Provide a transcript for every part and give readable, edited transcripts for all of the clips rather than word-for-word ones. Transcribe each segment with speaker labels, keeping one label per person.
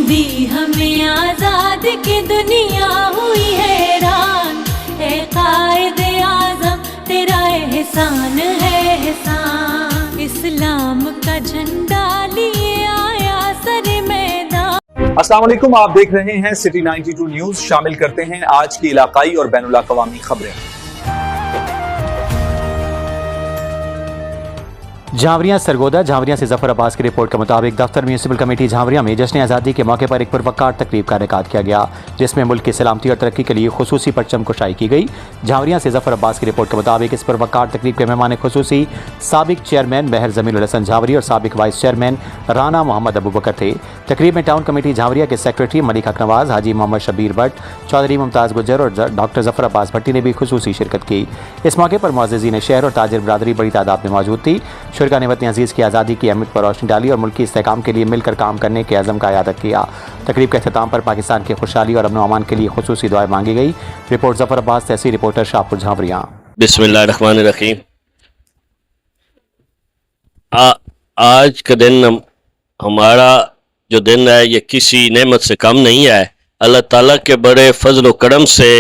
Speaker 1: दी हमें आजाद की दुनिया हुई हैरान, ए कायद आजम तेरा एहसान है एहसान, इस्लाम का झंडा लिए आया सर मैदान।
Speaker 2: अस्सलाम वालेकुम, आप देख रहे हैं सिटी 92 न्यूज। शामिल करते हैं आज की इलाकाई और बैनुल अक़वामी खबरें।
Speaker 3: झावरियां सरगोदा। झावरियां से जफर अब्बास की रिपोर्ट के मुताबिक दफ्तर म्यूनिसिपल कमेटी झावरियां में जश्न आज़ादी के मौके पर एक पुरवकार तकरीब का इनेकाद किया गया, जिसमें मुल्क की सलामती और तरक्की के लिए खुसूसी परचम कुशाई की गई। झावरियां से जफर अब्बास की रिपोर्ट के मुताबिक इस पुरवकार तकरीब के मेहमान खुसूसी साबिक चेयरमैन महर जमील हसन झावरी और साबिक वाइस चेयरमैन राना मोहम्मद अबू बकर थे। तकरीब में टाउन कमेटी झावरिया के सेक्रेटरी मलिक हक नवाज, हाजी मोहम्मद शबीर भट्ट, चौधरी मुमताज़ गुज्जर और डॉक्टर जफर अब्बास भट्टी ने भी खुसूसी शिरकत की। इस मौके पर मुअज़्ज़िज़ीन शहर और ताजिर बरादरी बड़ी तादाद में मौजूद थी। शुरका ने वतन अज़ीज़ की आज़ादी की अहमियत पर रोशनी डाली और मुल्की इस्तेहकाम के लिए मिलकर काम करने के अज़म का इयादत किया। तकरीब के अख्ताम पर पाकिस्तान की खुशहाली और अमन अमान के लिए खुसूसी दुआएं मांगी गई। रिपोर्ट जफर अब्बास, तहसील रिपोर्टर शाहपुर झावरियां।
Speaker 4: बिस्मिल्लाहिर्रहमानिर्रहीम। आज का दिन हमारा जो दिन है ये किसी नेमत से कम नहीं है। अल्लाह ताला के बड़े फजल व करम से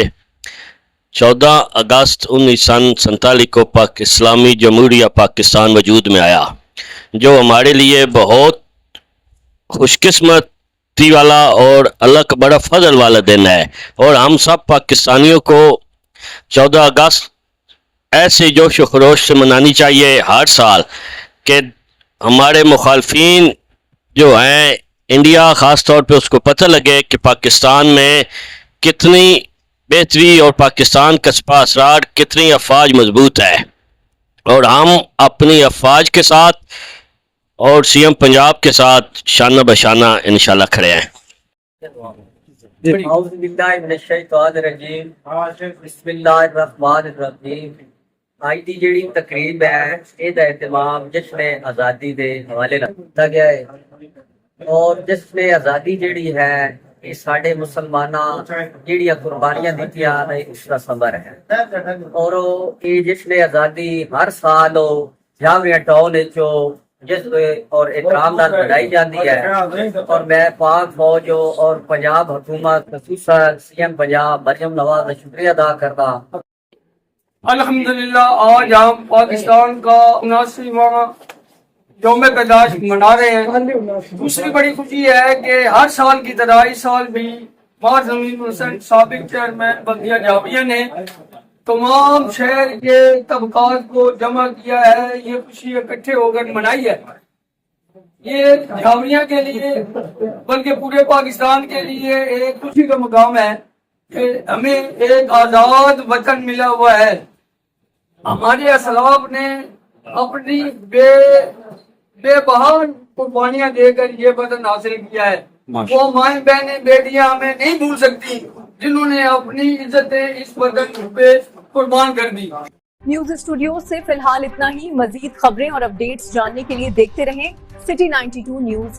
Speaker 4: 14 अगस्त 1947 को इस्लामी जमहूरिया पाकिस्तान वजूद में आया, जो हमारे लिए बहुत खुशकिस्मती वाला और अल्लाह का बड़ा फजल वाला दिन है। और हम सब पाकिस्तानियों को 14 अगस्त ऐसे जोश व खरोश से मनानी चाहिए हर साल कि हमारे मुखालफिन जो हैं इंडिया ख़ास तौर पे उसको पता लगे कि पाकिस्तान में कितनी बेहतरी और पाकिस्तान का सपा असरार कितनी अफवाज मजबूत है। और हम अपनी अफवाज के साथ और सीएम पंजाब के साथ शाना बशाना इंशाल्लाह खड़े हैं।
Speaker 5: आज की जी तकरीब है इसका एहतमाम जश्न आज़ादी के हवाले किया गया है। और जश्न आज़ादी जी है ये साढ़े मुसलमाना जिहड़ियां कुर्बानियां दित्तियां ने उसका संबर है। और ये जश्न आज़ादी हर साल झावरियां टाउन जिस और एहतराम नाल मनाई जाती है। और मैं पाक फौज और पंजाब हुकूमत खसूसन सीएम पंजाब मरियम नवाज का शुक्रिया अदा करता।
Speaker 6: अल्हम्दुलिल्लाह आज हम पाकिस्तान का 79वां यौम पैदाइश मना रहे हैं। दूसरी बड़ी खुशी है कि हर साल की तरह इस साल भी महर जमील हसन साबिक चेयरमैन बल्दिया झावरिया ने तमाम शहर के तबकात को जमा किया है। ये खुशी इकट्ठे होकर मनाई है। ये झावरिया के लिए बल्कि पूरे पाकिस्तान के लिए एक खुशी का मुकाम है कि हमें एक आजाद वतन मिला हुआ है। हमारे असलाफ ने अपनी बेबहा कुर्बानियां देकर ये वतन हासिल किया है। वो माएं बहनें बेटियां हमें नहीं भूल सकती जिन्होंने अपनी इज्जतें इस वतन पे कुर्बान कर दी।
Speaker 7: न्यूज स्टूडियो से फिलहाल इतना ही। मजीद खबरें और अपडेट्स जानने के लिए देखते रहें सिटी 92 न्यूज।